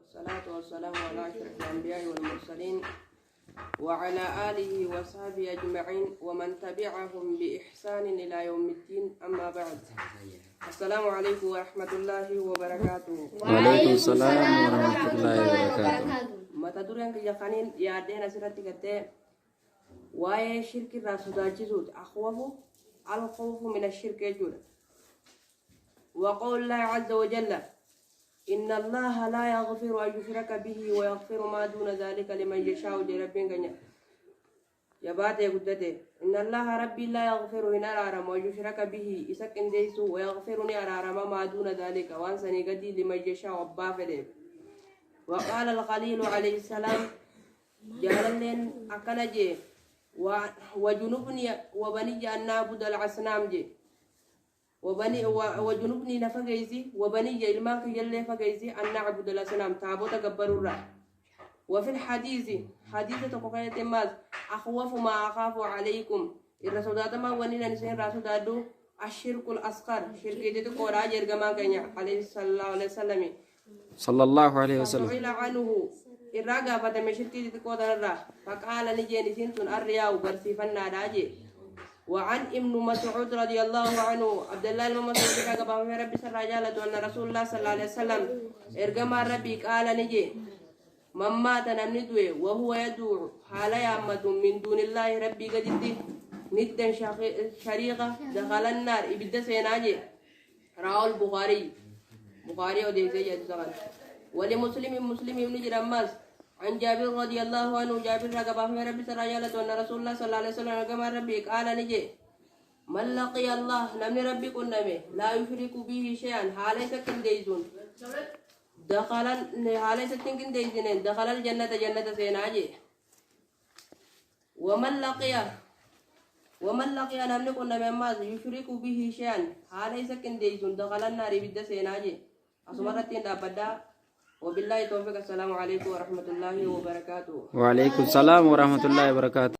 والصلاة والسلام على أشرف الأنبياء والمرسلين وعلى آله وصحبه أجمعين ومن تبعهم بإحسان إلى يوم الدين. أما بعد، السلام عليكم ورحمة الله وبركاته. وعليكم السلام ورحمة الله وبركاته. ما تدرون كي يقانين يا دينا سيرتي كتة واي شرك الرسول جزود أخوفه الخوف من الشرك يجول. وقول الله عز وجل: إن الله لا يغفر أن يشرك به ويغفر ما دون ذلك لمن يشاء. ربين كنيا يا باتي قدته إن الله ربي لا يغفر إن أرارم ويشرك به إسك إنديسو ويغفرني أرارم ما دون ذلك وانسني قدي لمن يشاء وبافده. وقال الخليل عليه السلام جعلن أكنجي وجنوبني وبني أن نعبد الأصنام جي وجنوبني نفجيزي وبني الماك يلي فجيزي أن نعبد الأصنام تعبد جبرورا. وفي الحديث حديث تقوية ماز أخوف ما أخاف عليكم الرسول ما ونينا نسين رسول دادو الشرك الأصغر شرك جدو قرا جرجما كنيا عليه صلى الله عليه وسلم سئل عنه الرجا فتم شرك جدو قدر فقال نجيني سنتون الرياء برسيفنا داجي. وعن ابن مسعود رضي الله عنه عبد الله المسعود كتب في ربي سراجالة أن رسول الله صلى الله عليه وسلم إرجما ربي قال نجي من مات نمندوه وهو يدعو حال يامد من دون الله ربي قدده ندا شريقة دخل النار إبدا سيناجي. رواه البخاري وديزي الزغل. ولمسلم ابن جرماس عن جابر رضي الله عنه جابر رقبه في ربي سراجالة أن رسول الله صلى الله عليه وسلم إرجما ربي قال نجي من لقي الله نمن ربي كنمي لا يشرك به شيئا حالي سكن ديزون دخل حالي ستنكن ديزنين دخل الجنة جنة سيناجي. ومن لقي نمن كنمي ما يشرك به شيئا حالي سكن ديزون دخل النار بدا سيناجي. أصبرتين دابدا. وبالله التوفيق. السلام عليكم ورحمة الله وبركاته. وعليكم السلام ورحمة الله وبركاته.